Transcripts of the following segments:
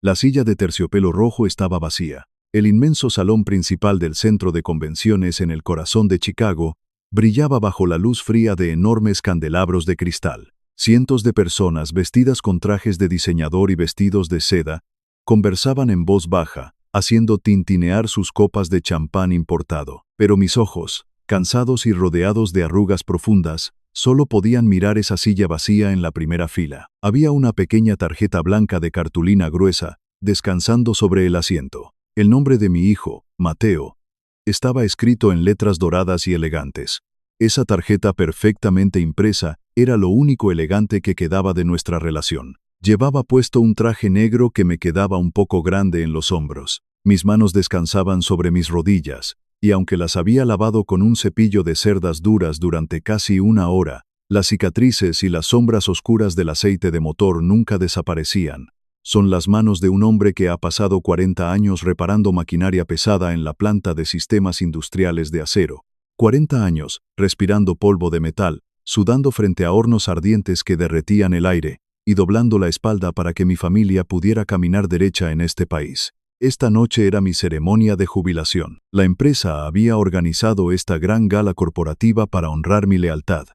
La silla de terciopelo rojo estaba vacía. El inmenso salón principal del centro de convenciones en el corazón de Chicago brillaba bajo la luz fría de enormes candelabros de cristal. Cientos de personas vestidas con trajes de diseñador y vestidos de seda conversaban en voz baja, haciendo tintinear sus copas de champán importado. Pero mis ojos, cansados y rodeados de arrugas profundas, solo podían mirar esa silla vacía en la primera fila. Había una pequeña tarjeta blanca de cartulina gruesa, descansando sobre el asiento. El nombre de mi hijo, Mateo, estaba escrito en letras doradas y elegantes. Esa tarjeta perfectamente impresa era lo único elegante que quedaba de nuestra relación. Llevaba puesto un traje negro que me quedaba un poco grande en los hombros. Mis manos descansaban sobre mis rodillas, y aunque las había lavado con un cepillo de cerdas duras durante casi una hora, las cicatrices y las sombras oscuras del aceite de motor nunca desaparecían. Son las manos de un hombre que ha pasado 40 años reparando maquinaria pesada en la planta de sistemas industriales de acero. 40 años, respirando polvo de metal, sudando frente a hornos ardientes que derretían el aire, y doblando la espalda para que mi familia pudiera caminar derecha en este país. Esta noche era mi ceremonia de jubilación. La empresa había organizado esta gran gala corporativa para honrar mi lealtad.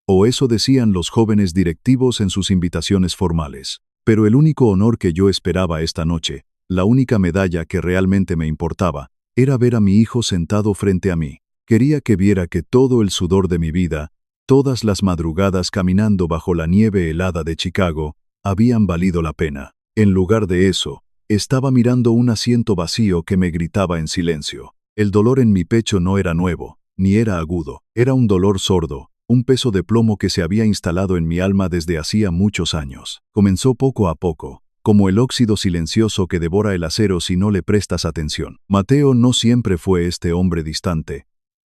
O eso decían los jóvenes directivos en sus invitaciones formales. Pero el único honor que yo esperaba esta noche, la única medalla que realmente me importaba, era ver a mi hijo sentado frente a mí. Quería que viera que todo el sudor de mi vida, todas las madrugadas caminando bajo la nieve helada de Chicago, habían valido la pena. En lugar de eso, estaba mirando un asiento vacío que me gritaba en silencio. El dolor en mi pecho no era nuevo, ni era agudo, era un dolor sordo, un peso de plomo que se había instalado en mi alma desde hacía muchos años. Comenzó poco a poco, como el óxido silencioso que devora el acero si no le prestas atención. Mateo no siempre fue este hombre distante,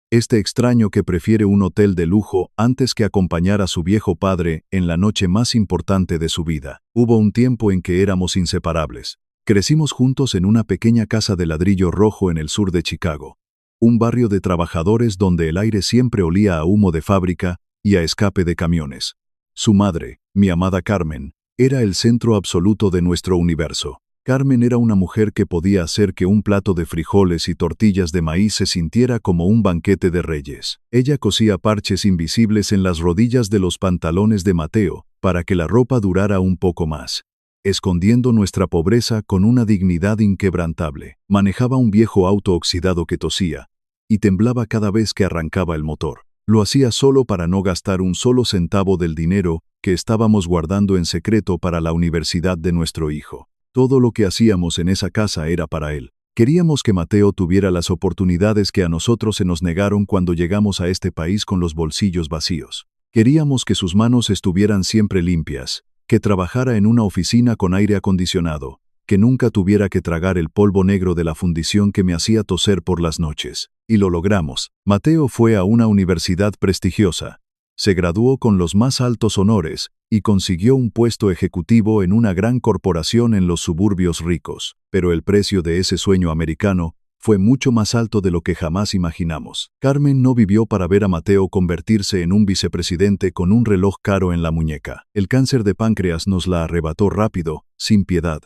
este extraño que prefiere un hotel de lujo antes que acompañar a su viejo padre en la noche más importante de su vida. Hubo un tiempo en que éramos inseparables. Crecimos juntos en una pequeña casa de ladrillo rojo en el sur de Chicago, un barrio de trabajadores donde el aire siempre olía a humo de fábrica y a escape de camiones. Su madre, mi amada Carmen, era el centro absoluto de nuestro universo. Carmen era una mujer que podía hacer que un plato de frijoles y tortillas de maíz se sintiera como un banquete de reyes. Ella cosía parches invisibles en las rodillas de los pantalones de Mateo para que la ropa durara un poco más, escondiendo nuestra pobreza con una dignidad inquebrantable. Manejaba un viejo auto oxidado que tosía y temblaba cada vez que arrancaba el motor. Lo hacía solo para no gastar un solo centavo del dinero que estábamos guardando en secreto para la universidad de nuestro hijo. Todo lo que hacíamos en esa casa era para él. Queríamos que Mateo tuviera las oportunidades que a nosotros se nos negaron cuando llegamos a este país con los bolsillos vacíos. Queríamos que sus manos estuvieran siempre limpias, que trabajara en una oficina con aire acondicionado, que nunca tuviera que tragar el polvo negro de la fundición que me hacía toser por las noches. Y lo logramos. Mateo fue a una universidad prestigiosa. Se graduó con los más altos honores y consiguió un puesto ejecutivo en una gran corporación en los suburbios ricos. Pero el precio de ese sueño americano fue mucho más alto de lo que jamás imaginamos. Carmen no vivió para ver a Mateo convertirse en un vicepresidente con un reloj caro en la muñeca. El cáncer de páncreas nos la arrebató rápido, sin piedad,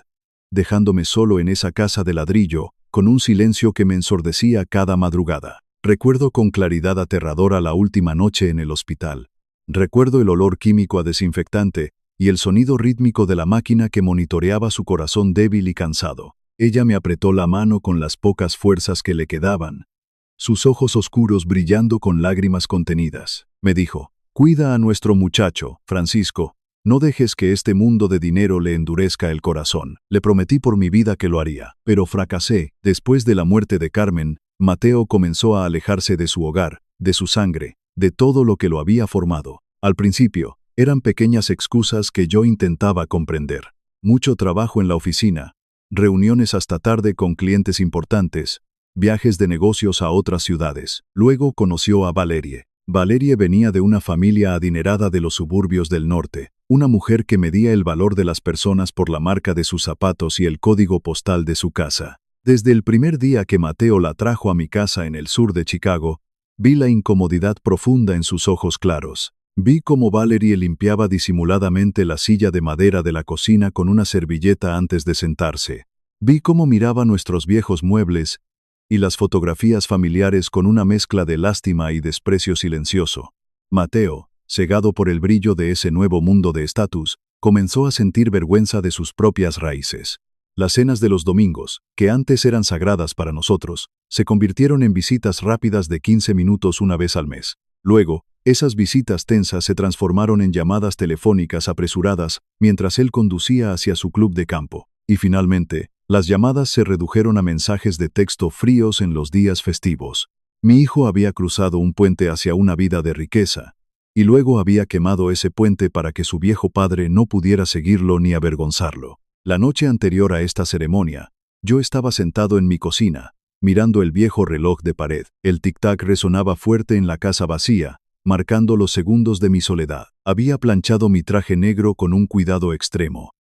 dejándome solo en esa casa de ladrillo, con un silencio que me ensordecía cada madrugada. Recuerdo con claridad aterradora la última noche en el hospital. Recuerdo el olor químico a desinfectante y el sonido rítmico de la máquina que monitoreaba su corazón débil y cansado. Ella me apretó la mano con las pocas fuerzas que le quedaban, sus ojos oscuros brillando con lágrimas contenidas. Me dijo: «Cuida a nuestro muchacho, Francisco. No dejes que este mundo de dinero le endurezca el corazón». Le prometí por mi vida que lo haría, pero fracasé. Después de la muerte de Carmen, Mateo comenzó a alejarse de su hogar, de su sangre, de todo lo que lo había formado. Al principio, eran pequeñas excusas que yo intentaba comprender. Mucho trabajo en la oficina, reuniones hasta tarde con clientes importantes, viajes de negocios a otras ciudades. Luego conoció a Valerie. Valerie venía de una familia adinerada de los suburbios del norte, una mujer que medía el valor de las personas por la marca de sus zapatos y el código postal de su casa. Desde el primer día que Mateo la trajo a mi casa en el sur de Chicago, vi la incomodidad profunda en sus ojos claros. Vi cómo Valerie limpiaba disimuladamente la silla de madera de la cocina con una servilleta antes de sentarse. Vi cómo miraba nuestros viejos muebles y las fotografías familiares con una mezcla de lástima y desprecio silencioso. Mateo, cegado por el brillo de ese nuevo mundo de estatus, comenzó a sentir vergüenza de sus propias raíces. Las cenas de los domingos, que antes eran sagradas para nosotros, se convirtieron en visitas rápidas de 15 minutos una vez al mes. Luego, esas visitas tensas se transformaron en llamadas telefónicas apresuradas mientras él conducía hacia su club de campo. Y finalmente, las llamadas se redujeron a mensajes de texto fríos en los días festivos. Mi hijo había cruzado un puente hacia una vida de riqueza, y luego había quemado ese puente para que su viejo padre no pudiera seguirlo ni avergonzarlo. La noche anterior a esta ceremonia, yo estaba sentado en mi cocina, mirando el viejo reloj de pared. El tic-tac resonaba fuerte en la casa vacía, marcando los segundos de mi soledad. Había planchado mi traje negro con un cuidado extremo,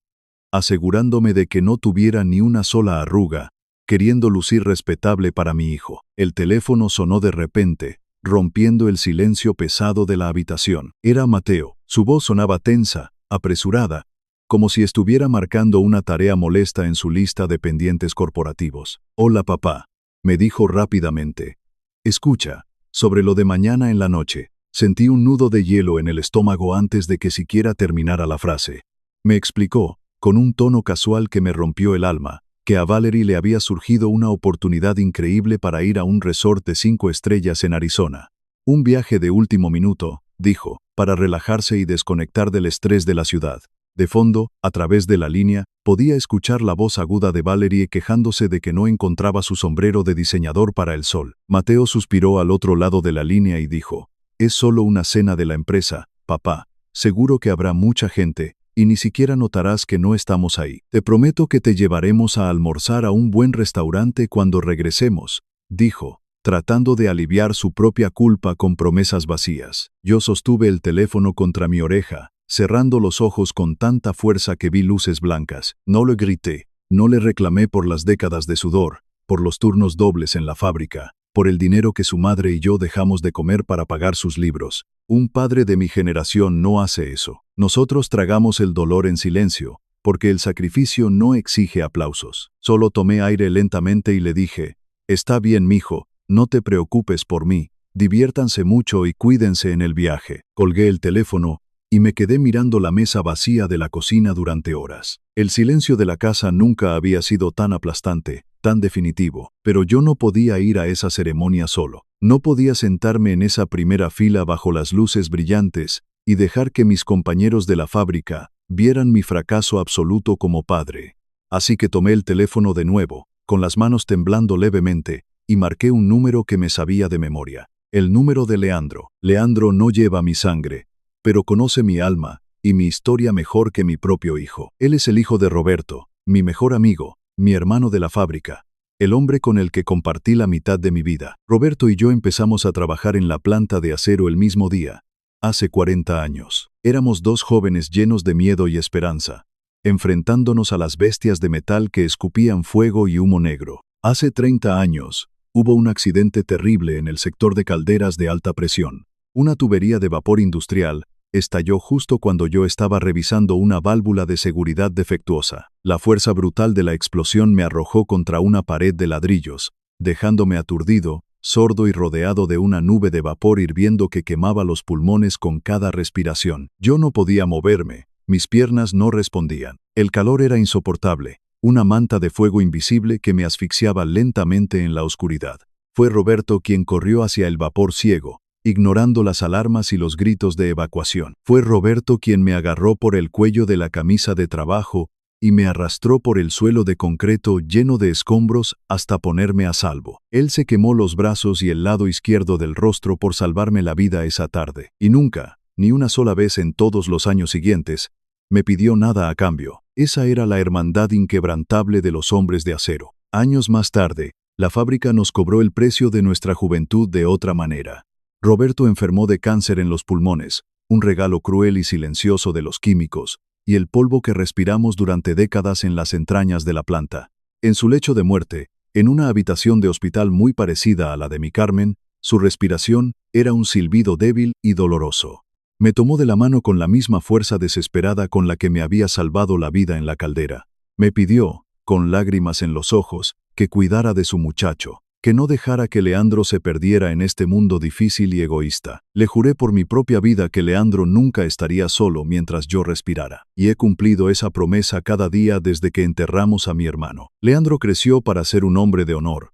asegurándome de que no tuviera ni una sola arruga, queriendo lucir respetable para mi hijo. El teléfono sonó de repente, rompiendo el silencio pesado de la habitación. Era Mateo. Su voz sonaba tensa, apresurada, como si estuviera marcando una tarea molesta en su lista de pendientes corporativos. «Hola, papá», me dijo rápidamente. «Escucha, sobre lo de mañana en la noche». Sentí un nudo de hielo en el estómago antes de que siquiera terminara la frase. Me explicó, con un tono casual que me rompió el alma, que a Valerie le había surgido una oportunidad increíble para ir a un resort de 5 estrellas en Arizona. Un viaje de último minuto, dijo, para relajarse y desconectar del estrés de la ciudad. De fondo, a través de la línea, podía escuchar la voz aguda de Valerie quejándose de que no encontraba su sombrero de diseñador para el sol. Mateo suspiró al otro lado de la línea y dijo, «Es solo una cena de la empresa, papá. Seguro que habrá mucha gente, y ni siquiera notarás que no estamos ahí. Te prometo que te llevaremos a almorzar a un buen restaurante cuando regresemos», dijo, tratando de aliviar su propia culpa con promesas vacías. Yo sostuve el teléfono contra mi oreja, cerrando los ojos con tanta fuerza que vi luces blancas. No le grité, no le reclamé por las décadas de sudor, por los turnos dobles en la fábrica, por el dinero que su madre y yo dejamos de comer para pagar sus libros. Un padre de mi generación no hace eso. Nosotros tragamos el dolor en silencio, porque el sacrificio no exige aplausos. Solo tomé aire lentamente y le dije, «Está bien, mijo, no te preocupes por mí, diviértanse mucho y cuídense en el viaje». Colgué el teléfono y me quedé mirando la mesa vacía de la cocina durante horas. El silencio de la casa nunca había sido tan aplastante, tan definitivo, pero yo no podía ir a esa ceremonia solo. No podía sentarme en esa primera fila bajo las luces brillantes y dejar que mis compañeros de la fábrica vieran mi fracaso absoluto como padre. Así que tomé el teléfono de nuevo, con las manos temblando levemente, y marqué un número que me sabía de memoria. El número de Leandro. Leandro no lleva mi sangre, pero conoce mi alma y mi historia mejor que mi propio hijo. Él es el hijo de Roberto, mi mejor amigo, mi hermano de la fábrica, el hombre con el que compartí la mitad de mi vida. Roberto y yo empezamos a trabajar en la planta de acero el mismo día, hace 40 años. Éramos dos jóvenes llenos de miedo y esperanza, enfrentándonos a las bestias de metal que escupían fuego y humo negro. Hace 30 años, hubo un accidente terrible en el sector de calderas de alta presión. Una tubería de vapor industrial estalló justo cuando yo estaba revisando una válvula de seguridad defectuosa. La fuerza brutal de la explosión me arrojó contra una pared de ladrillos, dejándome aturdido, sordo y rodeado de una nube de vapor hirviendo que quemaba los pulmones con cada respiración. Yo no podía moverme, mis piernas no respondían. El calor era insoportable, una manta de fuego invisible que me asfixiaba lentamente en la oscuridad. Fue Roberto quien corrió hacia el vapor ciego, ignorando las alarmas y los gritos de evacuación. Fue Roberto quien me agarró por el cuello de la camisa de trabajo y me arrastró por el suelo de concreto lleno de escombros hasta ponerme a salvo. Él se quemó los brazos y el lado izquierdo del rostro por salvarme la vida esa tarde. Y nunca, ni una sola vez en todos los años siguientes, me pidió nada a cambio. Esa era la hermandad inquebrantable de los hombres de acero. Años más tarde, la fábrica nos cobró el precio de nuestra juventud de otra manera. Roberto enfermó de cáncer en los pulmones, un regalo cruel y silencioso de los químicos, y el polvo que respiramos durante décadas en las entrañas de la planta. En su lecho de muerte, en una habitación de hospital muy parecida a la de mi Carmen, su respiración era un silbido débil y doloroso. Me tomó de la mano con la misma fuerza desesperada con la que me había salvado la vida en la caldera. Me pidió, con lágrimas en los ojos, que cuidara de su muchacho, que no dejara que Leandro se perdiera en este mundo difícil y egoísta. Le juré por mi propia vida que Leandro nunca estaría solo mientras yo respirara. Y he cumplido esa promesa cada día desde que enterramos a mi hermano. Leandro creció para ser un hombre de honor.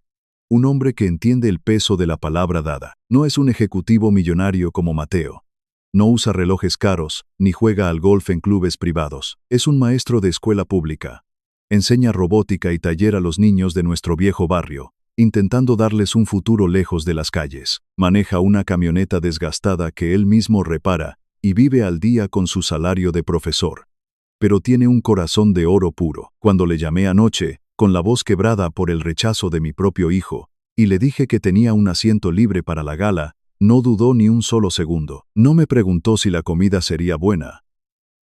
Un hombre que entiende el peso de la palabra dada. No es un ejecutivo millonario como Mateo. No usa relojes caros, ni juega al golf en clubes privados. Es un maestro de escuela pública. Enseña robótica y taller a los niños de nuestro viejo barrio, intentando darles un futuro lejos de las calles. Maneja una camioneta desgastada que él mismo repara y vive al día con su salario de profesor. Pero tiene un corazón de oro puro. Cuando le llamé anoche, con la voz quebrada por el rechazo de mi propio hijo, y le dije que tenía un asiento libre para la gala, no dudó ni un solo segundo. No me preguntó si la comida sería buena.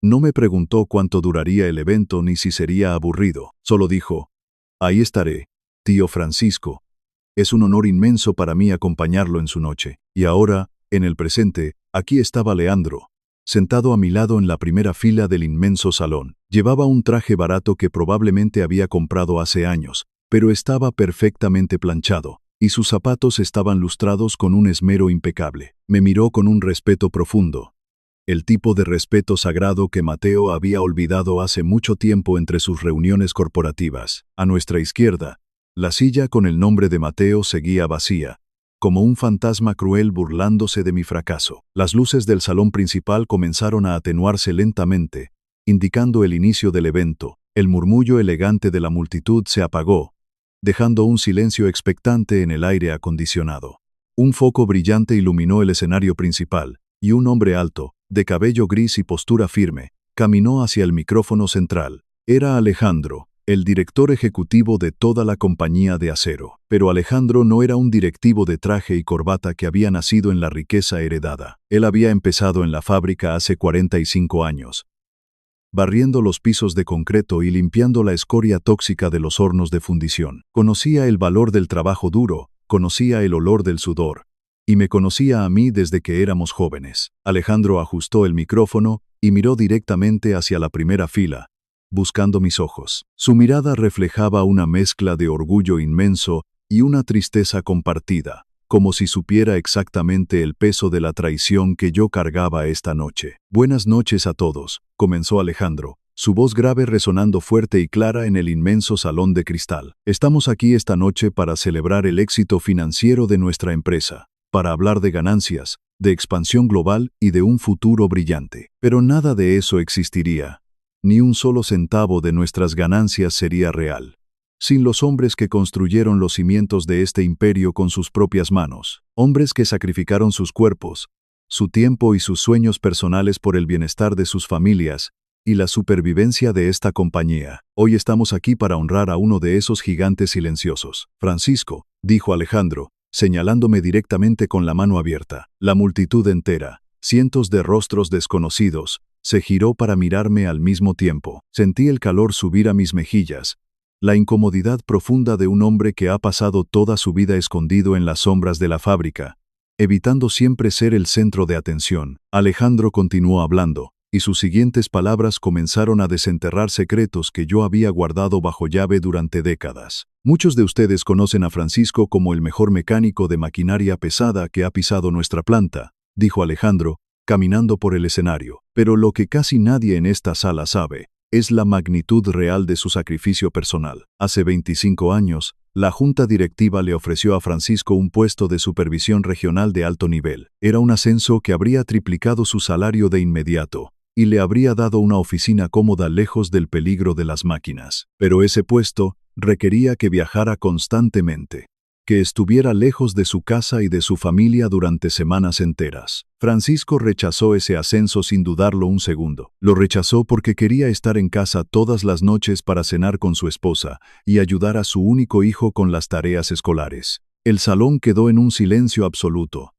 No me preguntó cuánto duraría el evento ni si sería aburrido. Solo dijo: «Ahí estaré, tío Francisco. Es un honor inmenso para mí acompañarlo en su noche». Y ahora, en el presente, aquí estaba Leandro, sentado a mi lado en la primera fila del inmenso salón. Llevaba un traje barato que probablemente había comprado hace años, pero estaba perfectamente planchado, y sus zapatos estaban lustrados con un esmero impecable. Me miró con un respeto profundo. El tipo de respeto sagrado que Mateo había olvidado hace mucho tiempo entre sus reuniones corporativas. A nuestra izquierda, la silla con el nombre de Mateo seguía vacía, como un fantasma cruel burlándose de mi fracaso. Las luces del salón principal comenzaron a atenuarse lentamente, indicando el inicio del evento. El murmullo elegante de la multitud se apagó, dejando un silencio expectante en el aire acondicionado. Un foco brillante iluminó el escenario principal, y un hombre alto, de cabello gris y postura firme, caminó hacia el micrófono central. Era Alejandro, el director ejecutivo de toda la compañía de acero. Pero Alejandro no era un directivo de traje y corbata que había nacido en la riqueza heredada. Él había empezado en la fábrica hace 45 años, barriendo los pisos de concreto y limpiando la escoria tóxica de los hornos de fundición. Conocía el valor del trabajo duro, conocía el olor del sudor, y me conocía a mí desde que éramos jóvenes. Alejandro ajustó el micrófono y miró directamente hacia la primera fila, buscando mis ojos. Su mirada reflejaba una mezcla de orgullo inmenso y una tristeza compartida, como si supiera exactamente el peso de la traición que yo cargaba esta noche. «Buenas noches a todos», comenzó Alejandro, su voz grave resonando fuerte y clara en el inmenso salón de cristal. «Estamos aquí esta noche para celebrar el éxito financiero de nuestra empresa, para hablar de ganancias, de expansión global y de un futuro brillante. Pero nada de eso existiría. Ni un solo centavo de nuestras ganancias sería real sin los hombres que construyeron los cimientos de este imperio con sus propias manos, hombres que sacrificaron sus cuerpos, su tiempo y sus sueños personales por el bienestar de sus familias y la supervivencia de esta compañía. Hoy estamos aquí para honrar a uno de esos gigantes silenciosos». «Francisco», dijo Alejandro, señalándome directamente con la mano abierta. La multitud entera, cientos de rostros desconocidos, se giró para mirarme al mismo tiempo. Sentí el calor subir a mis mejillas, la incomodidad profunda de un hombre que ha pasado toda su vida escondido en las sombras de la fábrica, evitando siempre ser el centro de atención. Alejandro continuó hablando, y sus siguientes palabras comenzaron a desenterrar secretos que yo había guardado bajo llave durante décadas. «Muchos de ustedes conocen a Francisco como el mejor mecánico de maquinaria pesada que ha pisado nuestra planta», dijo Alejandro, caminando por el escenario. «Pero lo que casi nadie en esta sala sabe es la magnitud real de su sacrificio personal. Hace 25 años, la junta directiva le ofreció a Francisco un puesto de supervisión regional de alto nivel. Era un ascenso que habría triplicado su salario de inmediato y le habría dado una oficina cómoda lejos del peligro de las máquinas. Pero ese puesto requería que viajara constantemente, que estuviera lejos de su casa y de su familia durante semanas enteras. Francisco rechazó ese ascenso sin dudarlo un segundo. Lo rechazó porque quería estar en casa todas las noches para cenar con su esposa y ayudar a su único hijo con las tareas escolares. El salón quedó en un silencio absoluto,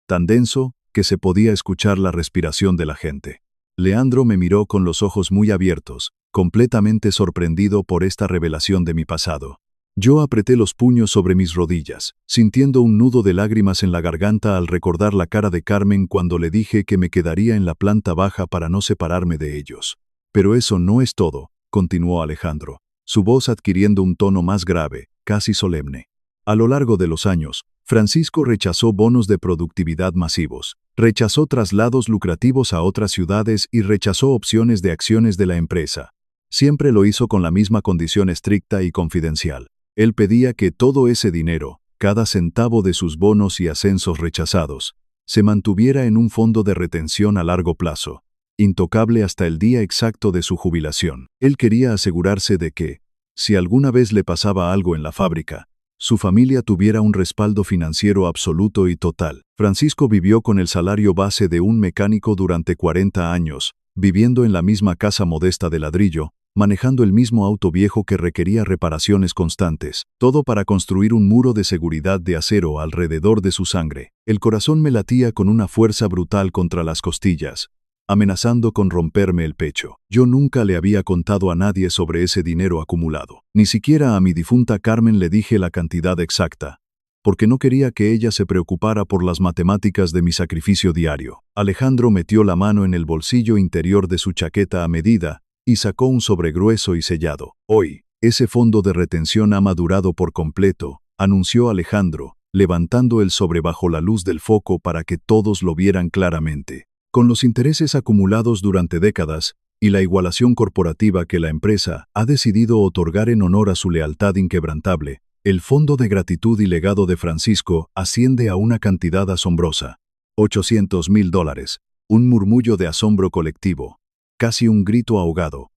tan denso que se podía escuchar la respiración de la gente. Leandro me miró con los ojos muy abiertos, completamente sorprendido por esta revelación de mi pasado. Yo apreté los puños sobre mis rodillas, sintiendo un nudo de lágrimas en la garganta al recordar la cara de Carmen cuando le dije que me quedaría en la planta baja para no separarme de ellos. Pero eso no es todo, continuó Alejandro, su voz adquiriendo un tono más grave, casi solemne. A lo largo de los años, Francisco rechazó bonos de productividad masivos, rechazó traslados lucrativos a otras ciudades y rechazó opciones de acciones de la empresa. Siempre lo hizo con la misma condición estricta y confidencial. Él pedía que todo ese dinero, cada centavo de sus bonos y ascensos rechazados, se mantuviera en un fondo de retención a largo plazo, intocable hasta el día exacto de su jubilación. Él quería asegurarse de que, si alguna vez le pasaba algo en la fábrica, su familia tuviera un respaldo financiero absoluto y total. Francisco vivió con el salario base de un mecánico durante 40 años, viviendo en la misma casa modesta de ladrillo, manejando el mismo auto viejo que requería reparaciones constantes, todo para construir un muro de seguridad de acero alrededor de su sangre. El corazón me latía con una fuerza brutal contra las costillas, amenazando con romperme el pecho. Yo nunca le había contado a nadie sobre ese dinero acumulado. Ni siquiera a mi difunta Carmen le dije la cantidad exacta, porque no quería que ella se preocupara por las matemáticas de mi sacrificio diario. Alejandro metió la mano en el bolsillo interior de su chaqueta a medida y sacó un sobre grueso y sellado. Hoy, ese fondo de retención ha madurado por completo, anunció Alejandro, levantando el sobre bajo la luz del foco para que todos lo vieran claramente. Con los intereses acumulados durante décadas y la igualación corporativa que la empresa ha decidido otorgar en honor a su lealtad inquebrantable, el fondo de gratitud y legado de Francisco asciende a una cantidad asombrosa. $800,000. Un murmullo de asombro colectivo. Casi un grito ahogado.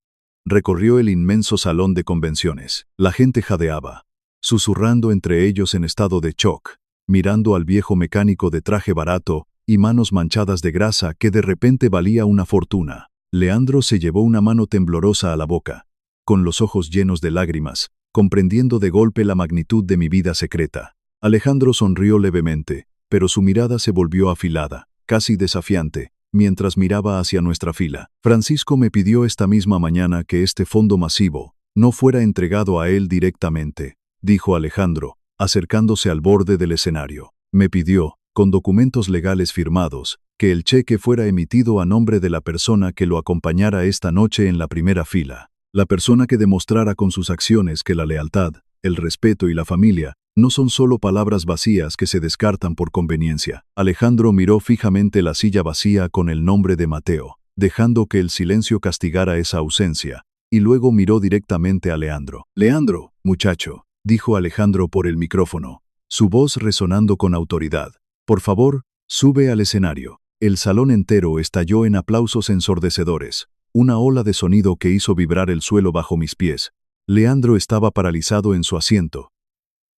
Recorrió el inmenso salón de convenciones. La gente jadeaba, susurrando entre ellos en estado de shock, mirando al viejo mecánico de traje barato y manos manchadas de grasa que de repente valía una fortuna. Leandro se llevó una mano temblorosa a la boca, con los ojos llenos de lágrimas, comprendiendo de golpe la magnitud de mi vida secreta. Alejandro sonrió levemente, pero su mirada se volvió afilada, casi desafiante, mientras miraba hacia nuestra fila. Francisco me pidió esta misma mañana que este fondo masivo no fuera entregado a él directamente, dijo Alejandro, acercándose al borde del escenario. Me pidió, con documentos legales firmados, que el cheque fuera emitido a nombre de la persona que lo acompañara esta noche en la primera fila. La persona que demostrara con sus acciones que la lealtad, el respeto y la familia no son solo palabras vacías que se descartan por conveniencia. Alejandro miró fijamente la silla vacía con el nombre de Mateo, dejando que el silencio castigara esa ausencia, y luego miró directamente a Leandro. «Leandro, muchacho», dijo Alejandro por el micrófono, su voz resonando con autoridad. «Por favor, sube al escenario». El salón entero estalló en aplausos ensordecedores, una ola de sonido que hizo vibrar el suelo bajo mis pies. Leandro estaba paralizado en su asiento,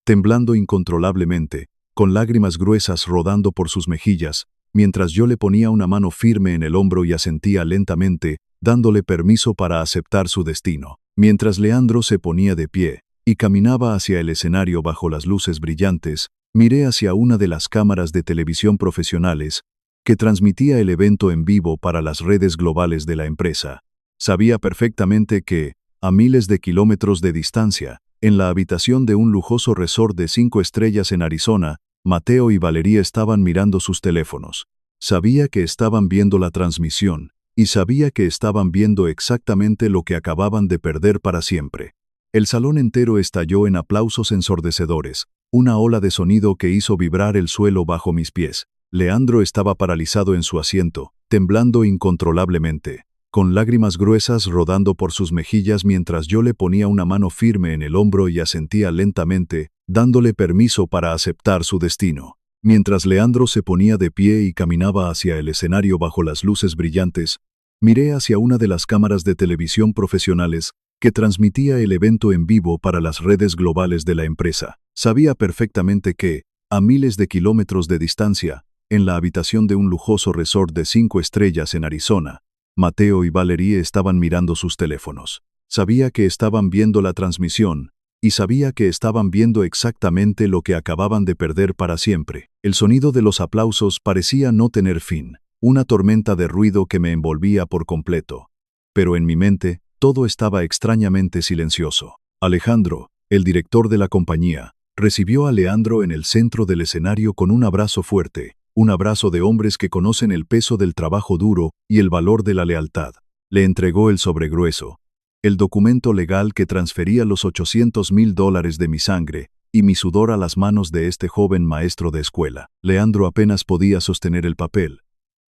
temblando incontrolablemente, con lágrimas gruesas rodando por sus mejillas, mientras yo le ponía una mano firme en el hombro y asentía lentamente, dándole permiso para aceptar su destino. Mientras Leandro se ponía de pie y caminaba hacia el escenario bajo las luces brillantes, miré hacia una de las cámaras de televisión profesionales que transmitía el evento en vivo para las redes globales de la empresa. Sabía perfectamente que, a miles de kilómetros de distancia, en la habitación de un lujoso resort de 5 estrellas en Arizona, Mateo y Valeria estaban mirando sus teléfonos. Sabía que estaban viendo la transmisión, y sabía que estaban viendo exactamente lo que acababan de perder para siempre. El salón entero estalló en aplausos ensordecedores, una ola de sonido que hizo vibrar el suelo bajo mis pies. Leandro estaba paralizado en su asiento, temblando incontrolablemente, con lágrimas gruesas rodando por sus mejillas mientras yo le ponía una mano firme en el hombro y asentía lentamente, dándole permiso para aceptar su destino. Mientras Leandro se ponía de pie y caminaba hacia el escenario bajo las luces brillantes, miré hacia una de las cámaras de televisión profesionales que transmitía el evento en vivo para las redes globales de la empresa. Sabía perfectamente que, a miles de kilómetros de distancia, en la habitación de un lujoso resort de 5 estrellas en Arizona, Mateo y Valerie estaban mirando sus teléfonos. Sabía que estaban viendo la transmisión, y sabía que estaban viendo exactamente lo que acababan de perder para siempre. El sonido de los aplausos parecía no tener fin, una tormenta de ruido que me envolvía por completo. Pero en mi mente, todo estaba extrañamente silencioso. Alejandro, El director de la compañía recibió a Leandro en el centro del escenario con un abrazo fuerte, un abrazo de hombres que conocen el peso del trabajo duro y el valor de la lealtad. Le entregó el sobre grueso, el documento legal que transfería los $800,000 de mi sangre y mi sudor a las manos de este joven maestro de escuela. Leandro apenas podía sostener el papel.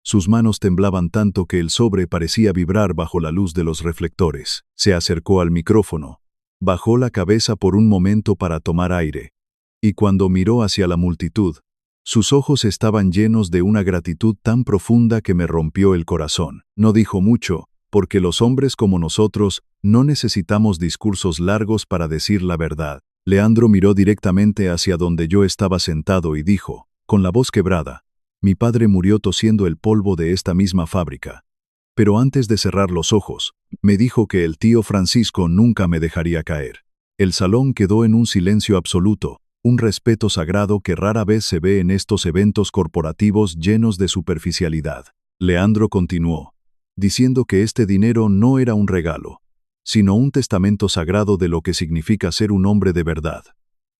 Sus manos temblaban tanto que el sobre parecía vibrar bajo la luz de los reflectores. Se acercó al micrófono. Bajó la cabeza por un momento para tomar aire. Y cuando miró hacia la multitud, sus ojos estaban llenos de una gratitud tan profunda que me rompió el corazón. No dijo mucho, porque los hombres como nosotros no necesitamos discursos largos para decir la verdad. Leandro miró directamente hacia donde yo estaba sentado y dijo, con la voz quebrada, mi padre murió tosiendo el polvo de esta misma fábrica. Pero antes de cerrar los ojos, me dijo que el tío Francisco nunca me dejaría caer. El salón quedó en un silencio absoluto, un respeto sagrado que rara vez se ve en estos eventos corporativos llenos de superficialidad. Leandro continuó, diciendo que este dinero no era un regalo, sino un testamento sagrado de lo que significa ser un hombre de verdad.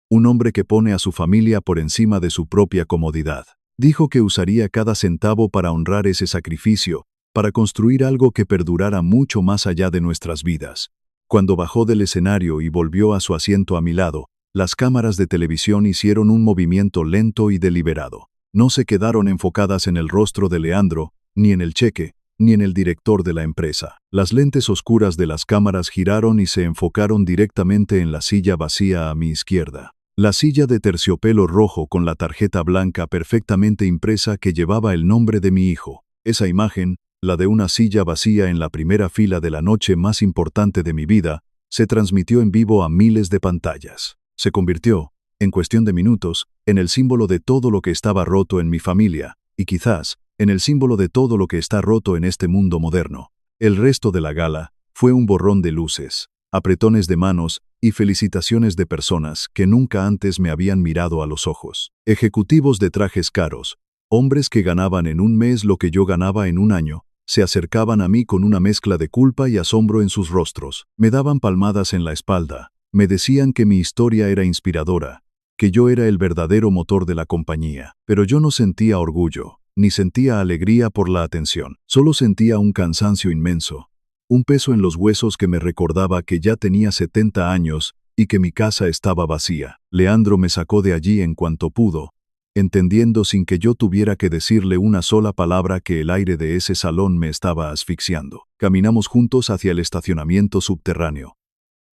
Un hombre que pone a su familia por encima de su propia comodidad. Dijo que usaría cada centavo para honrar ese sacrificio, para construir algo que perdurara mucho más allá de nuestras vidas. Cuando bajó del escenario y volvió a su asiento a mi lado, las cámaras de televisión hicieron un movimiento lento y deliberado. No se quedaron enfocadas en el rostro de Leandro, ni en el cheque, ni en el director de la empresa. Las lentes oscuras de las cámaras giraron y se enfocaron directamente en la silla vacía a mi izquierda. La silla de terciopelo rojo con la tarjeta blanca perfectamente impresa que llevaba el nombre de mi hijo. Esa imagen, la de una silla vacía en la primera fila de la noche más importante de mi vida, se transmitió en vivo a miles de pantallas. Se convirtió, en cuestión de minutos, en el símbolo de todo lo que estaba roto en mi familia, y quizás, en el símbolo de todo lo que está roto en este mundo moderno. El resto de la gala fue un borrón de luces, apretones de manos y felicitaciones de personas que nunca antes me habían mirado a los ojos. Ejecutivos de trajes caros, hombres que ganaban en un mes lo que yo ganaba en un año, se acercaban a mí con una mezcla de culpa y asombro en sus rostros. Me daban palmadas en la espalda, me decían que mi historia era inspiradora, que yo era el verdadero motor de la compañía, pero yo no sentía orgullo, ni sentía alegría por la atención. Solo sentía un cansancio inmenso, un peso en los huesos que me recordaba que ya tenía 70 años y que mi casa estaba vacía. Leandro me sacó de allí en cuanto pudo, entendiendo sin que yo tuviera que decirle una sola palabra que el aire de ese salón me estaba asfixiando. Caminamos juntos hacia el estacionamiento subterráneo,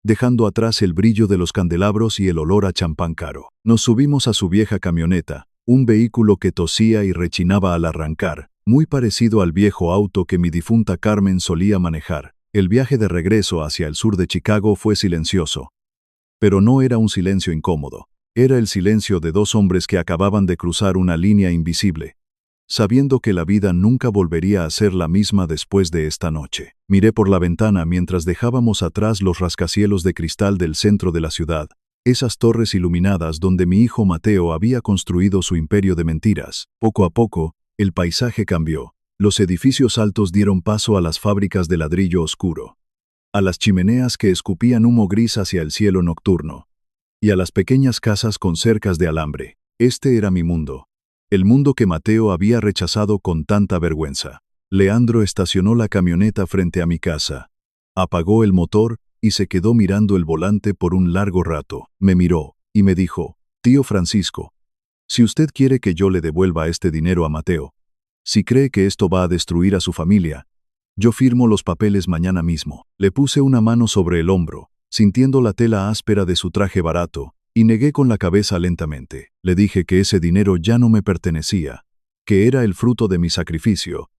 dejando atrás el brillo de los candelabros y el olor a champán caro. Nos subimos a su vieja camioneta, un vehículo que tosía y rechinaba al arrancar, muy parecido al viejo auto que mi difunta Carmen solía manejar. El viaje de regreso hacia el sur de Chicago fue silencioso. Pero no era un silencio incómodo. Era el silencio de dos hombres que acababan de cruzar una línea invisible, sabiendo que la vida nunca volvería a ser la misma después de esta noche. Miré por la ventana mientras dejábamos atrás los rascacielos de cristal del centro de la ciudad, esas torres iluminadas donde mi hijo Mateo había construido su imperio de mentiras. Poco a poco, el paisaje cambió. Los edificios altos dieron paso a las fábricas de ladrillo oscuro, a las chimeneas que escupían humo gris hacia el cielo nocturno, y a las pequeñas casas con cercas de alambre. Este era mi mundo, el mundo que Mateo había rechazado con tanta vergüenza. Leandro estacionó la camioneta frente a mi casa, apagó el motor y se quedó mirando el volante por un largo rato. Me miró y me dijo, tío Francisco, si usted quiere que yo le devuelva este dinero a Mateo, si cree que esto va a destruir a su familia, yo firmo los papeles mañana mismo. Le puse una mano sobre el hombro, sintiendo la tela áspera de su traje barato, y negué con la cabeza lentamente. Le dije que ese dinero ya no me pertenecía, que era el fruto de mi sacrificio,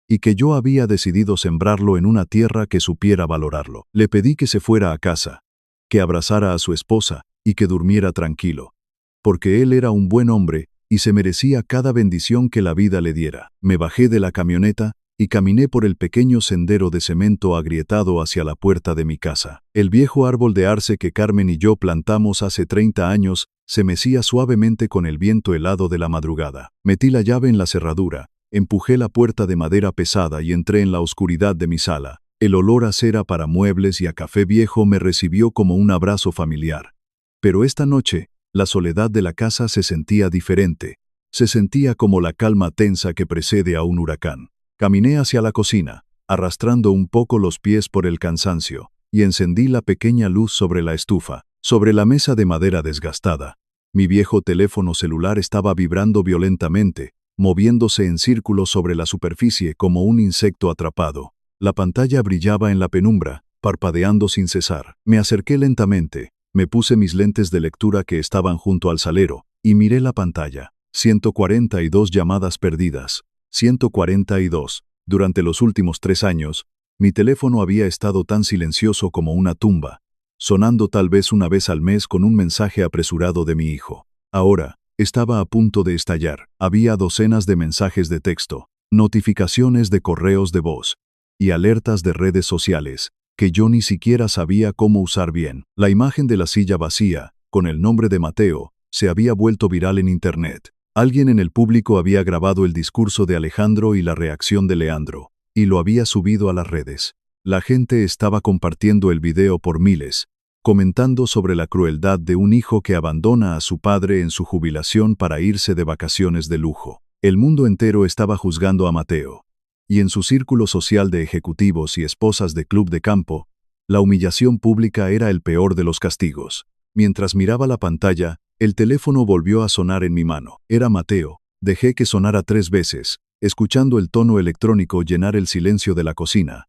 y que yo había decidido sembrarlo en una tierra que supiera valorarlo. Le pedí que se fuera a casa, que abrazara a su esposa y que durmiera tranquilo, porque él era un buen hombre y se merecía cada bendición que la vida le diera. Me bajé de la camioneta y caminé por el pequeño sendero de cemento agrietado hacia la puerta de mi casa. El viejo árbol de arce que Carmen y yo plantamos hace 30 años se mecía suavemente con el viento helado de la madrugada. Metí la llave en la cerradura, empujé la puerta de madera pesada y entré en la oscuridad de mi sala. El olor a cera para muebles y a café viejo me recibió como un abrazo familiar. Pero esta noche, la soledad de la casa se sentía diferente. Se sentía como la calma tensa que precede a un huracán. Caminé hacia la cocina, arrastrando un poco los pies por el cansancio, y encendí la pequeña luz sobre la estufa. Sobre la mesa de madera desgastada, mi viejo teléfono celular estaba vibrando violentamente, moviéndose en círculos sobre la superficie como un insecto atrapado. La pantalla brillaba en la penumbra, parpadeando sin cesar. Me acerqué lentamente, me puse mis lentes de lectura que estaban junto al salero, y miré la pantalla. 142 llamadas perdidas. 142. Durante los últimos 3 años, mi teléfono había estado tan silencioso como una tumba, sonando tal vez una vez al mes con un mensaje apresurado de mi hijo. Ahora, estaba a punto de estallar. Había docenas de mensajes de texto, notificaciones de correos de voz y alertas de redes sociales que yo ni siquiera sabía cómo usar bien. La imagen de la silla vacía, con el nombre de Mateo, se había vuelto viral en Internet. Alguien en el público había grabado el discurso de Alejandro y la reacción de Leandro, y lo había subido a las redes. La gente estaba compartiendo el video por miles, comentando sobre la crueldad de un hijo que abandona a su padre en su jubilación para irse de vacaciones de lujo. El mundo entero estaba juzgando a Mateo, y en su círculo social de ejecutivos y esposas de club de campo, la humillación pública era el peor de los castigos. Mientras miraba la pantalla, el teléfono volvió a sonar en mi mano. Era Mateo. Dejé que sonara 3 veces, escuchando el tono electrónico llenar el silencio de la cocina,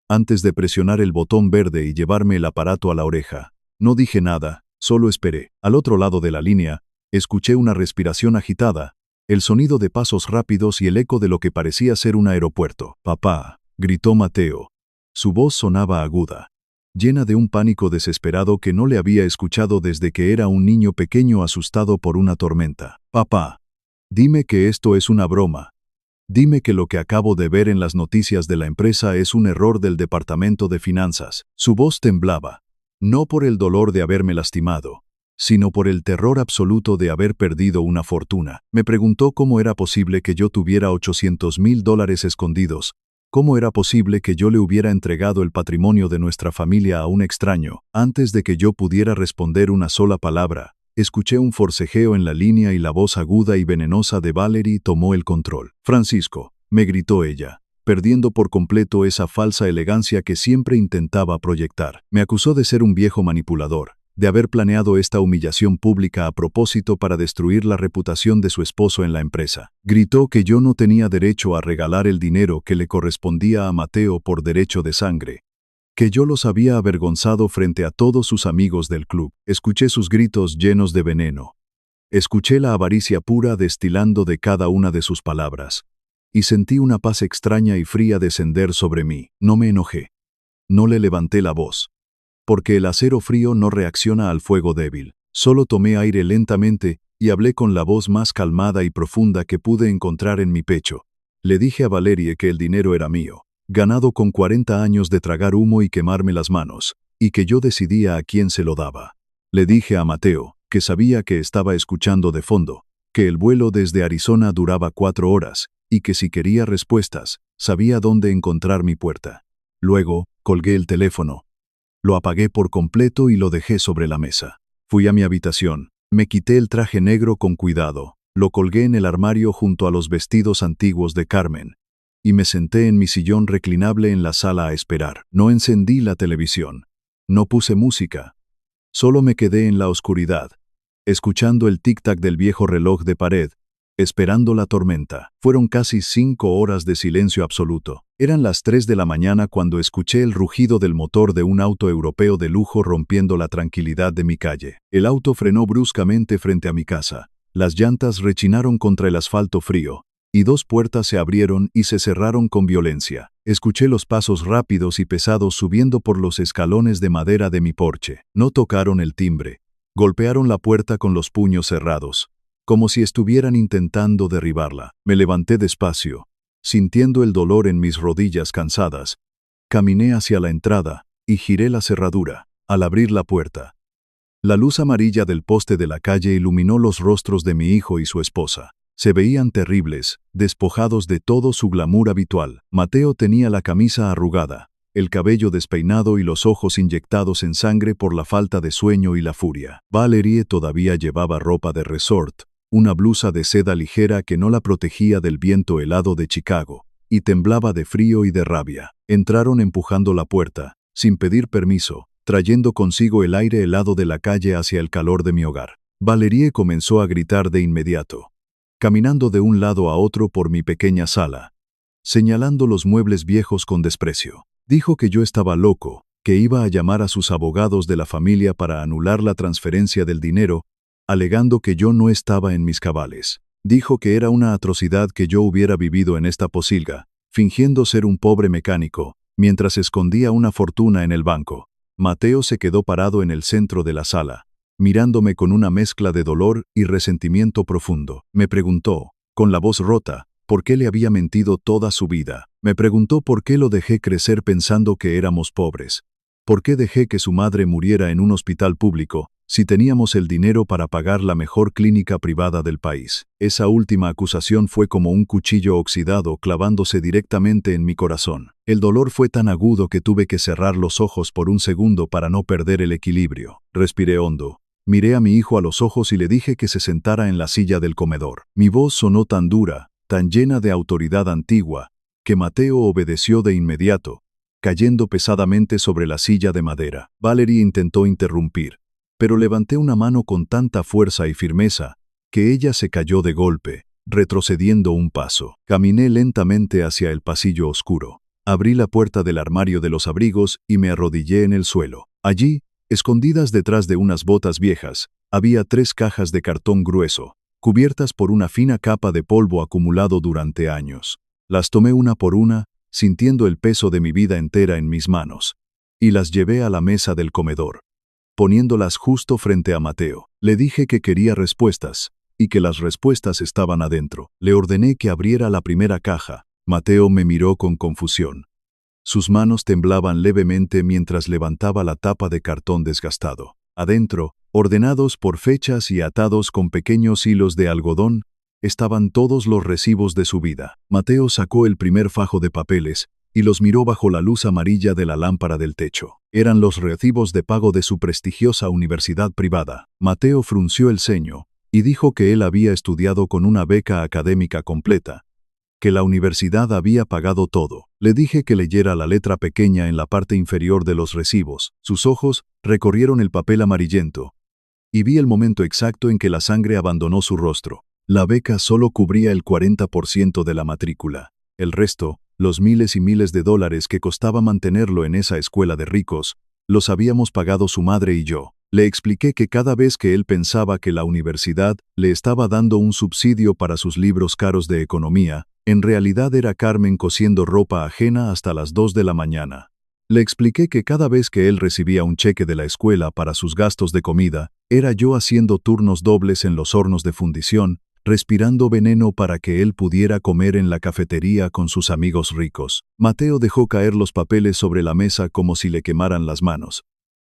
antes de presionar el botón verde y llevarme el aparato a la oreja. No dije nada, solo esperé. Al otro lado de la línea, escuché una respiración agitada, el sonido de pasos rápidos y el eco de lo que parecía ser un aeropuerto. «Papá», gritó Mateo. Su voz sonaba aguda, llena de un pánico desesperado que no le había escuchado desde que era un niño pequeño asustado por una tormenta. «Papá, dime que esto es una broma. Dime que lo que acabo de ver en las noticias de la empresa es un error del departamento de finanzas». Su voz temblaba, no por el dolor de haberme lastimado, sino por el terror absoluto de haber perdido una fortuna. Me preguntó cómo era posible que yo tuviera $800,000 escondidos, cómo era posible que yo le hubiera entregado el patrimonio de nuestra familia a un extraño. Antes de que yo pudiera responder una sola palabra, escuché un forcejeo en la línea y la voz aguda y venenosa de Valerie tomó el control. «Francisco», me gritó ella, perdiendo por completo esa falsa elegancia que siempre intentaba proyectar. Me acusó de ser un viejo manipulador, de haber planeado esta humillación pública a propósito para destruir la reputación de su esposo en la empresa. Gritó que yo no tenía derecho a regalar el dinero que le correspondía a Mateo por derecho de sangre, que yo los había avergonzado frente a todos sus amigos del club. Escuché sus gritos llenos de veneno. Escuché la avaricia pura destilando de cada una de sus palabras, y sentí una paz extraña y fría descender sobre mí. No me enojé. No le levanté la voz, porque el acero frío no reacciona al fuego débil. Solo tomé aire lentamente y hablé con la voz más calmada y profunda que pude encontrar en mi pecho. Le dije a Valerie que el dinero era mío, ganado con 40 años de tragar humo y quemarme las manos, y que yo decidía a quién se lo daba. Le dije a Mateo, que sabía que estaba escuchando de fondo, que el vuelo desde Arizona duraba 4 horas, y que si quería respuestas, sabía dónde encontrar mi puerta. Luego, colgué el teléfono. Lo apagué por completo y lo dejé sobre la mesa. Fui a mi habitación, me quité el traje negro con cuidado, lo colgué en el armario junto a los vestidos antiguos de Carmen, y me senté en mi sillón reclinable en la sala a esperar. No encendí la televisión. No puse música. Solo me quedé en la oscuridad, escuchando el tic-tac del viejo reloj de pared, esperando la tormenta. Fueron casi 5 horas de silencio absoluto. Eran las 3 de la mañana cuando escuché el rugido del motor de un auto europeo de lujo rompiendo la tranquilidad de mi calle. El auto frenó bruscamente frente a mi casa. Las llantas rechinaron contra el asfalto frío, y 2 puertas se abrieron y se cerraron con violencia. Escuché los pasos rápidos y pesados subiendo por los escalones de madera de mi porche. No tocaron el timbre. Golpearon la puerta con los puños cerrados, como si estuvieran intentando derribarla. Me levanté despacio, sintiendo el dolor en mis rodillas cansadas. Caminé hacia la entrada y giré la cerradura. Al abrir la puerta, la luz amarilla del poste de la calle iluminó los rostros de mi hijo y su esposa. Se veían terribles, despojados de todo su glamour habitual. Mateo tenía la camisa arrugada, el cabello despeinado y los ojos inyectados en sangre por la falta de sueño y la furia. Valerie todavía llevaba ropa de resort, una blusa de seda ligera que no la protegía del viento helado de Chicago, y temblaba de frío y de rabia. Entraron empujando la puerta, sin pedir permiso, trayendo consigo el aire helado de la calle hacia el calor de mi hogar. Valerie comenzó a gritar de inmediato, caminando de un lado a otro por mi pequeña sala, señalando los muebles viejos con desprecio. Dijo que yo estaba loco, que iba a llamar a sus abogados de la familia para anular la transferencia del dinero, alegando que yo no estaba en mis cabales. Dijo que era una atrocidad que yo hubiera vivido en esta posilga, fingiendo ser un pobre mecánico, mientras escondía una fortuna en el banco. Mateo se quedó parado en el centro de la sala, mirándome con una mezcla de dolor y resentimiento profundo. Me preguntó, con la voz rota, por qué le había mentido toda su vida. Me preguntó por qué lo dejé crecer pensando que éramos pobres. ¿Por qué dejé que su madre muriera en un hospital público, si teníamos el dinero para pagar la mejor clínica privada del país? Esa última acusación fue como un cuchillo oxidado clavándose directamente en mi corazón. El dolor fue tan agudo que tuve que cerrar los ojos por un segundo para no perder el equilibrio. Respiré hondo. Miré a mi hijo a los ojos y le dije que se sentara en la silla del comedor. Mi voz sonó tan dura, tan llena de autoridad antigua, que Mateo obedeció de inmediato, cayendo pesadamente sobre la silla de madera. Valerie intentó interrumpir, pero levanté una mano con tanta fuerza y firmeza, que ella se cayó de golpe, retrocediendo un paso. Caminé lentamente hacia el pasillo oscuro. Abrí la puerta del armario de los abrigos y me arrodillé en el suelo. Allí, escondidas detrás de unas botas viejas, había 3 cajas de cartón grueso, cubiertas por una fina capa de polvo acumulado durante años. Las tomé una por una, sintiendo el peso de mi vida entera en mis manos, y las llevé a la mesa del comedor, poniéndolas justo frente a Mateo. Le dije que quería respuestas, y que las respuestas estaban adentro. Le ordené que abriera la primera caja. Mateo me miró con confusión. Sus manos temblaban levemente mientras levantaba la tapa de cartón desgastado. Adentro, ordenados por fechas y atados con pequeños hilos de algodón, estaban todos los recibos de su vida. Mateo sacó el primer fajo de papeles y los miró bajo la luz amarilla de la lámpara del techo. Eran los recibos de pago de su prestigiosa universidad privada. Mateo frunció el ceño y dijo que él había estudiado con una beca académica completa, que la universidad había pagado todo. Le dije que leyera la letra pequeña en la parte inferior de los recibos. Sus ojos recorrieron el papel amarillento, y vi el momento exacto en que la sangre abandonó su rostro. La beca solo cubría el 40% de la matrícula. El resto, los miles y miles de dólares que costaba mantenerlo en esa escuela de ricos, los habíamos pagado su madre y yo. Le expliqué que cada vez que él pensaba que la universidad le estaba dando un subsidio para sus libros caros de economía, en realidad era Carmen cosiendo ropa ajena hasta las 2 de la mañana. Le expliqué que cada vez que él recibía un cheque de la escuela para sus gastos de comida, era yo haciendo turnos dobles en los hornos de fundición, respirando veneno para que él pudiera comer en la cafetería con sus amigos ricos. Mateo dejó caer los papeles sobre la mesa como si le quemaran las manos.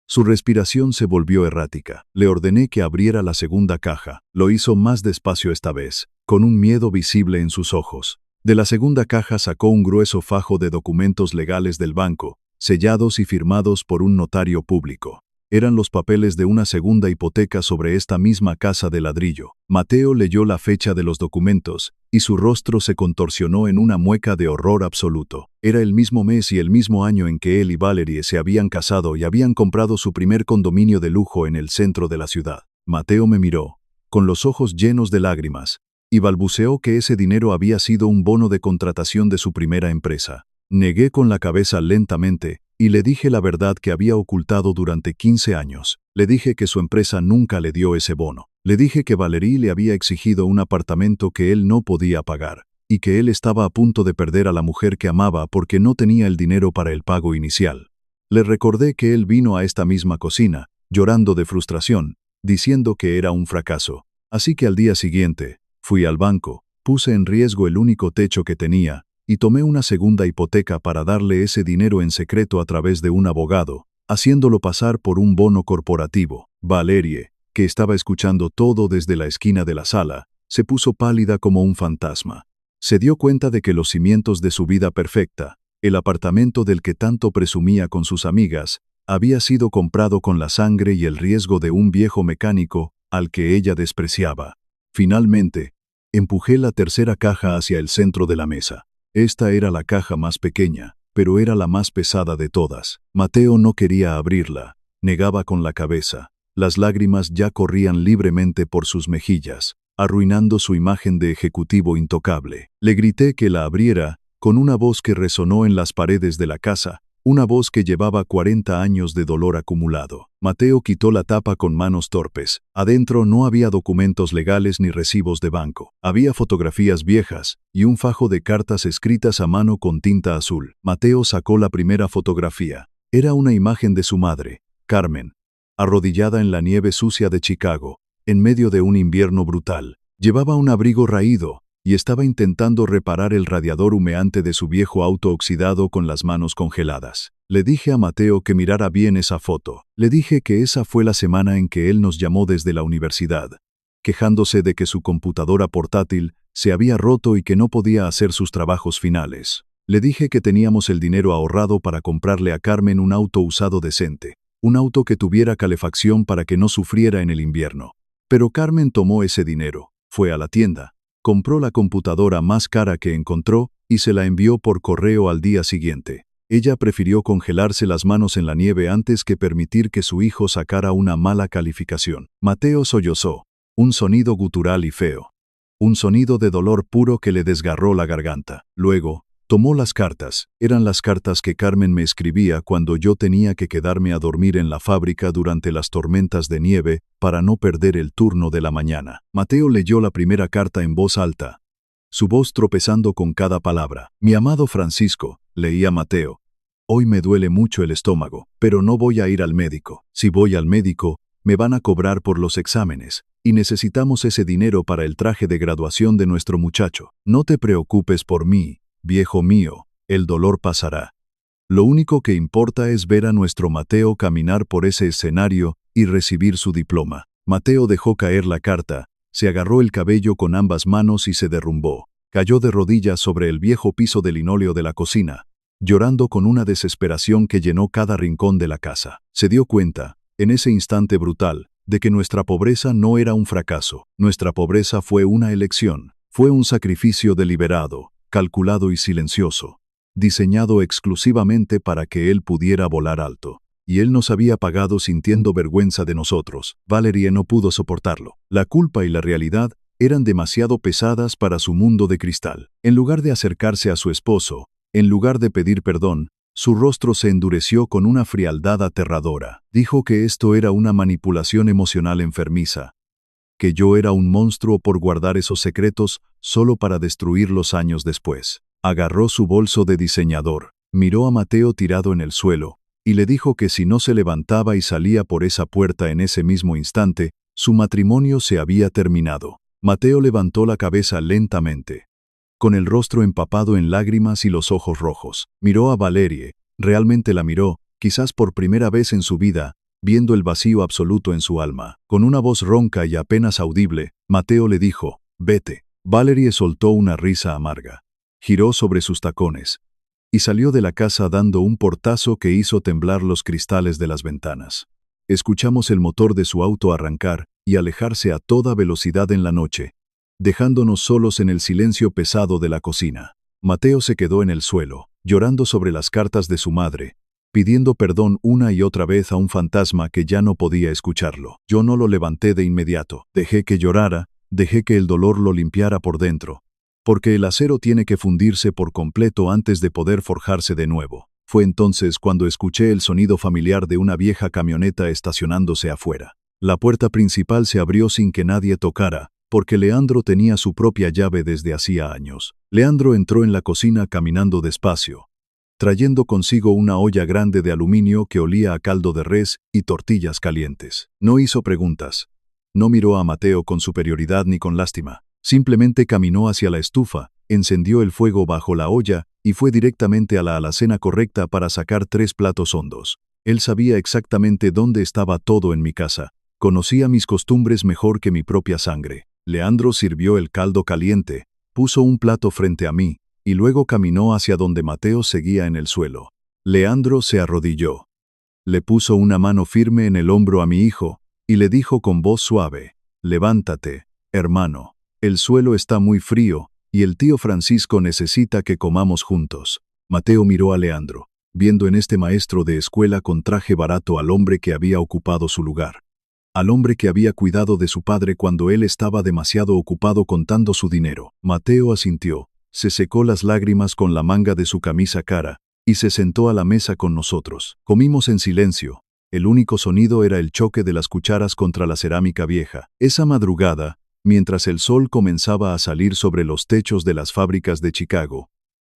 Su respiración se volvió errática. Le ordené que abriera la segunda caja. Lo hizo más despacio esta vez, con un miedo visible en sus ojos. De la segunda caja sacó un grueso fajo de documentos legales del banco, sellados y firmados por un notario público. Eran los papeles de una segunda hipoteca sobre esta misma casa de ladrillo. Mateo leyó la fecha de los documentos, y su rostro se contorsionó en una mueca de horror absoluto. Era el mismo mes y el mismo año en que él y Valerie se habían casado y habían comprado su primer condominio de lujo en el centro de la ciudad. Mateo me miró, con los ojos llenos de lágrimas, y balbuceó que ese dinero había sido un bono de contratación de su primera empresa. Negué con la cabeza lentamente, y le dije la verdad que había ocultado durante 15 años. Le dije que su empresa nunca le dio ese bono. Le dije que Valerie le había exigido un apartamento que él no podía pagar, y que él estaba a punto de perder a la mujer que amaba porque no tenía el dinero para el pago inicial. Le recordé que él vino a esta misma cocina, llorando de frustración, diciendo que era un fracaso. Así que al día siguiente, fui al banco, puse en riesgo el único techo que tenía, y tomé una segunda hipoteca para darle ese dinero en secreto a través de un abogado, haciéndolo pasar por un bono corporativo. Valerie, que estaba escuchando todo desde la esquina de la sala, se puso pálida como un fantasma. Se dio cuenta de que los cimientos de su vida perfecta, El apartamento del que tanto presumía con sus amigas había sido comprado con la sangre y el riesgo de un viejo mecánico al que ella despreciaba. Finalmente, empujé la tercera caja hacia el centro de la mesa. Esta era la caja más pequeña, pero era la más pesada de todas. Mateo no quería abrirla, negaba con la cabeza. Las lágrimas ya corrían libremente por sus mejillas, arruinando su imagen de ejecutivo intocable. Le grité que la abriera, con una voz que resonó en las paredes de la casa, una voz que llevaba 40 años de dolor acumulado. Mateo quitó la tapa con manos torpes. Adentro no había documentos legales ni recibos de banco. Había fotografías viejas y un fajo de cartas escritas a mano con tinta azul. Mateo sacó la primera fotografía. Era una imagen de su madre, Carmen, arrodillada en la nieve sucia de Chicago, en medio de un invierno brutal. Llevaba un abrigo raído y estaba intentando reparar el radiador humeante de su viejo auto oxidado con las manos congeladas. Le dije a Mateo que mirara bien esa foto. Le dije que esa fue la semana en que él nos llamó desde la universidad, quejándose de que su computadora portátil se había roto y que no podía hacer sus trabajos finales. Le dije que teníamos el dinero ahorrado para comprarle a Carmen un auto usado decente, un auto que tuviera calefacción para que no sufriera en el invierno. Pero Carmen tomó ese dinero, fue a la tienda, compró la computadora más cara que encontró y se la envió por correo al día siguiente. Ella prefirió congelarse las manos en la nieve antes que permitir que su hijo sacara una mala calificación. Mateo sollozó, un sonido gutural y feo. Un sonido de dolor puro que le desgarró la garganta. Luego, tomó las cartas. Eran las cartas que Carmen me escribía cuando yo tenía que quedarme a dormir en la fábrica durante las tormentas de nieve para no perder el turno de la mañana. Mateo leyó la primera carta en voz alta, su voz tropezando con cada palabra. Mi amado Francisco, leía Mateo, hoy me duele mucho el estómago, pero no voy a ir al médico. Si voy al médico, me van a cobrar por los exámenes, y necesitamos ese dinero para el traje de graduación de nuestro muchacho. No te preocupes por mí, viejo mío, el dolor pasará. Lo único que importa es ver a nuestro Mateo caminar por ese escenario y recibir su diploma. Mateo dejó caer la carta, se agarró el cabello con ambas manos y se derrumbó. Cayó de rodillas sobre el viejo piso de linóleo de la cocina, llorando con una desesperación que llenó cada rincón de la casa. Se dio cuenta, en ese instante brutal, de que nuestra pobreza no era un fracaso. Nuestra pobreza fue una elección, fue un sacrificio deliberado, calculado y silencioso, diseñado exclusivamente para que él pudiera volar alto. Y él nos había pagado sintiendo vergüenza de nosotros. Valerie no pudo soportarlo. La culpa y la realidad eran demasiado pesadas para su mundo de cristal. En lugar de acercarse a su esposo, en lugar de pedir perdón, su rostro se endureció con una frialdad aterradora. Dijo que esto era una manipulación emocional enfermiza, que yo era un monstruo por guardar esos secretos solo para destruirlos años después. Agarró su bolso de diseñador, miró a Mateo tirado en el suelo, y le dijo que si no se levantaba y salía por esa puerta en ese mismo instante, su matrimonio se había terminado. Mateo levantó la cabeza lentamente, con el rostro empapado en lágrimas y los ojos rojos. Miró a Valerie, realmente la miró, quizás por primera vez en su vida, viendo el vacío absoluto en su alma. Con una voz ronca y apenas audible, Mateo le dijo, «Vete». Valerie soltó una risa amarga, giró sobre sus tacones, y salió de la casa dando un portazo que hizo temblar los cristales de las ventanas. Escuchamos el motor de su auto arrancar y alejarse a toda velocidad en la noche, dejándonos solos en el silencio pesado de la cocina. Mateo se quedó en el suelo, llorando sobre las cartas de su madre, pidiendo perdón una y otra vez a un fantasma que ya no podía escucharlo. Yo no lo levanté de inmediato. Dejé que llorara, dejé que el dolor lo limpiara por dentro, porque el acero tiene que fundirse por completo antes de poder forjarse de nuevo. Fue entonces cuando escuché el sonido familiar de una vieja camioneta estacionándose afuera. La puerta principal se abrió sin que nadie tocara, porque Leandro tenía su propia llave desde hacía años. Leandro entró en la cocina caminando despacio, trayendo consigo una olla grande de aluminio que olía a caldo de res y tortillas calientes. No hizo preguntas. No miró a Mateo con superioridad ni con lástima. Simplemente caminó hacia la estufa, encendió el fuego bajo la olla y fue directamente a la alacena correcta para sacar 3 platos hondos. Él sabía exactamente dónde estaba todo en mi casa. Conocía mis costumbres mejor que mi propia sangre. Leandro sirvió el caldo caliente, puso un plato frente a mí, y luego caminó hacia donde Mateo seguía en el suelo. Leandro se arrodilló. Le puso una mano firme en el hombro a mi hijo, y le dijo con voz suave: «Levántate, hermano. El suelo está muy frío, y el tío Francisco necesita que comamos juntos». Mateo miró a Leandro, viendo en este maestro de escuela con traje barato al hombre que había ocupado su lugar. Al hombre que había cuidado de su padre cuando él estaba demasiado ocupado contando su dinero. Mateo asintió, se secó las lágrimas con la manga de su camisa cara, y se sentó a la mesa con nosotros. Comimos en silencio. El único sonido era el choque de las cucharas contra la cerámica vieja. Esa madrugada, mientras el sol comenzaba a salir sobre los techos de las fábricas de Chicago,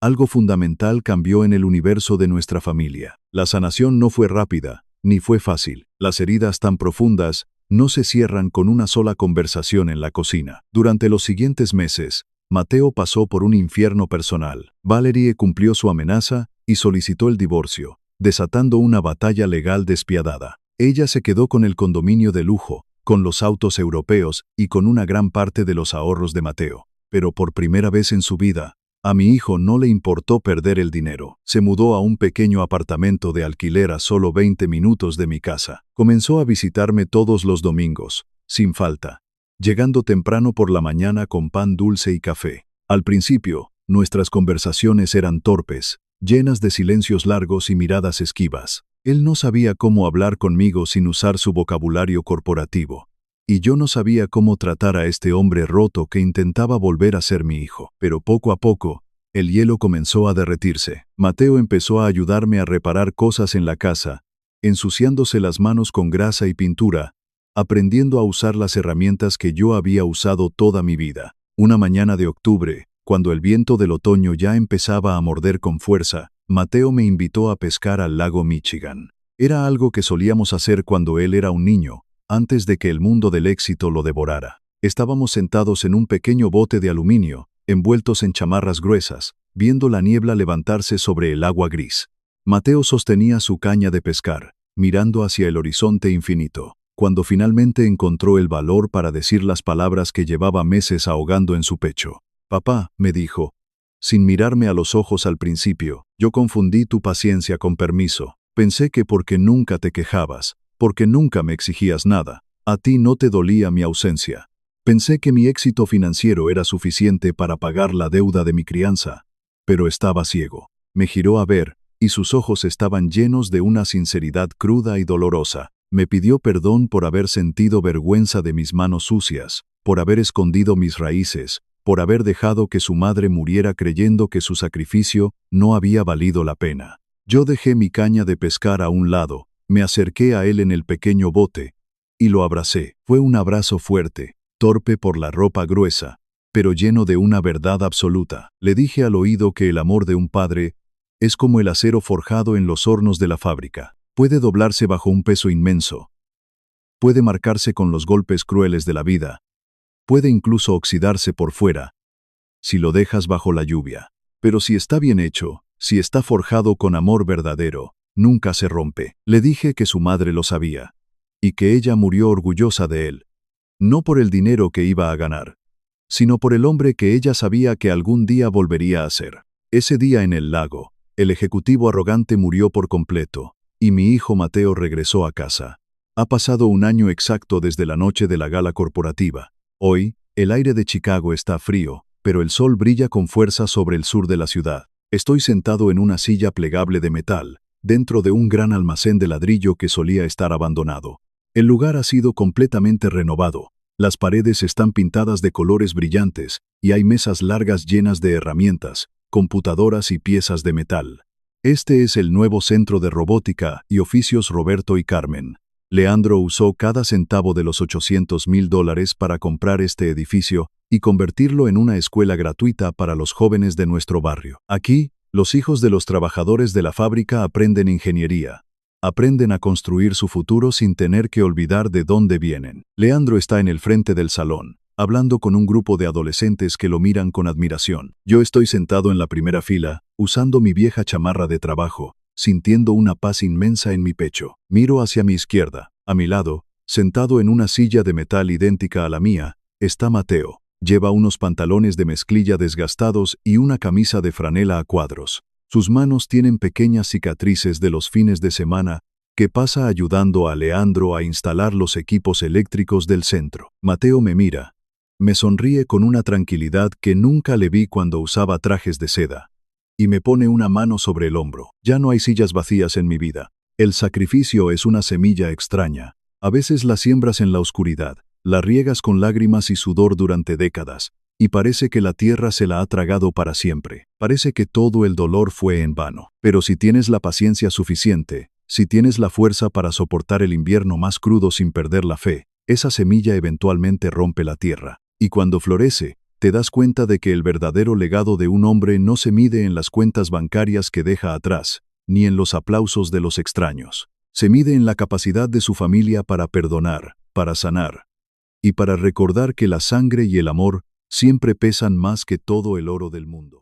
algo fundamental cambió en el universo de nuestra familia. La sanación no fue rápida, ni fue fácil. Las heridas tan profundas no se cierran con una sola conversación en la cocina. Durante los siguientes meses, Mateo pasó por un infierno personal. Valerie cumplió su amenaza y solicitó el divorcio, desatando una batalla legal despiadada. Ella se quedó con el condominio de lujo, con los autos europeos y con una gran parte de los ahorros de Mateo. Pero por primera vez en su vida, a mi hijo no le importó perder el dinero. Se mudó a un pequeño apartamento de alquiler a solo 20 minutos de mi casa. Comenzó a visitarme todos los domingos, sin falta, llegando temprano por la mañana con pan dulce y café. Al principio, nuestras conversaciones eran torpes, llenas de silencios largos y miradas esquivas. Él no sabía cómo hablar conmigo sin usar su vocabulario corporativo. Y yo no sabía cómo tratar a este hombre roto que intentaba volver a ser mi hijo. Pero poco a poco, el hielo comenzó a derretirse. Mateo empezó a ayudarme a reparar cosas en la casa, ensuciándose las manos con grasa y pintura, aprendiendo a usar las herramientas que yo había usado toda mi vida. Una mañana de octubre, cuando el viento del otoño ya empezaba a morder con fuerza, Mateo me invitó a pescar al lago Michigan. Era algo que solíamos hacer cuando él era un niño, antes de que el mundo del éxito lo devorara. Estábamos sentados en un pequeño bote de aluminio, envueltos en chamarras gruesas, viendo la niebla levantarse sobre el agua gris. Mateo sostenía su caña de pescar, mirando hacia el horizonte infinito. Cuando finalmente encontró el valor para decir las palabras que llevaba meses ahogando en su pecho. «Papá», me dijo, sin mirarme a los ojos al principio, «yo confundí tu paciencia con permiso. Pensé que porque nunca te quejabas, porque nunca me exigías nada, a ti no te dolía mi ausencia. Pensé que mi éxito financiero era suficiente para pagar la deuda de mi crianza, pero estaba ciego». Me giró a ver, y sus ojos estaban llenos de una sinceridad cruda y dolorosa. Me pidió perdón por haber sentido vergüenza de mis manos sucias, por haber escondido mis raíces, por haber dejado que su madre muriera creyendo que su sacrificio no había valido la pena. Yo dejé mi caña de pescar a un lado, me acerqué a él en el pequeño bote, y lo abracé. Fue un abrazo fuerte, torpe por la ropa gruesa, pero lleno de una verdad absoluta. Le dije al oído que el amor de un padre es como el acero forjado en los hornos de la fábrica. Puede doblarse bajo un peso inmenso. Puede marcarse con los golpes crueles de la vida. Puede incluso oxidarse por fuera, si lo dejas bajo la lluvia. Pero si está bien hecho, si está forjado con amor verdadero, nunca se rompe. Le dije que su madre lo sabía, y que ella murió orgullosa de él. No por el dinero que iba a ganar, sino por el hombre que ella sabía que algún día volvería a ser. Ese día en el lago, el ejecutivo arrogante murió por completo, y mi hijo Mateo regresó a casa. Ha pasado un año exacto desde la noche de la gala corporativa. Hoy, el aire de Chicago está frío, pero el sol brilla con fuerza sobre el sur de la ciudad. Estoy sentado en una silla plegable de metal, dentro de un gran almacén de ladrillo que solía estar abandonado. El lugar ha sido completamente renovado. Las paredes están pintadas de colores brillantes, y hay mesas largas llenas de herramientas, computadoras y piezas de metal. Este es el nuevo centro de robótica y oficios Roberto y Carmen. Leandro usó cada centavo de los $800,000 para comprar este edificio y convertirlo en una escuela gratuita para los jóvenes de nuestro barrio. Aquí, los hijos de los trabajadores de la fábrica aprenden ingeniería. Aprenden a construir su futuro sin tener que olvidar de dónde vienen. Leandro está en el frente del salón, hablando con un grupo de adolescentes que lo miran con admiración. Yo estoy sentado en la primera fila, usando mi vieja chamarra de trabajo, sintiendo una paz inmensa en mi pecho. Miro hacia mi izquierda. A mi lado, sentado en una silla de metal idéntica a la mía, está Mateo. Lleva unos pantalones de mezclilla desgastados y una camisa de franela a cuadros. Sus manos tienen pequeñas cicatrices de los fines de semana que pasa ayudando a Leandro a instalar los equipos eléctricos del centro. Mateo me mira. Me sonríe con una tranquilidad que nunca le vi cuando usaba trajes de seda. Y me pone una mano sobre el hombro. Ya no hay sillas vacías en mi vida. El sacrificio es una semilla extraña. A veces la siembras en la oscuridad, la riegas con lágrimas y sudor durante décadas, y parece que la tierra se la ha tragado para siempre. Parece que todo el dolor fue en vano. Pero si tienes la paciencia suficiente, si tienes la fuerza para soportar el invierno más crudo sin perder la fe, esa semilla eventualmente rompe la tierra. Y cuando florece, te das cuenta de que el verdadero legado de un hombre no se mide en las cuentas bancarias que deja atrás, ni en los aplausos de los extraños. Se mide en la capacidad de su familia para perdonar, para sanar, y para recordar que la sangre y el amor siempre pesan más que todo el oro del mundo.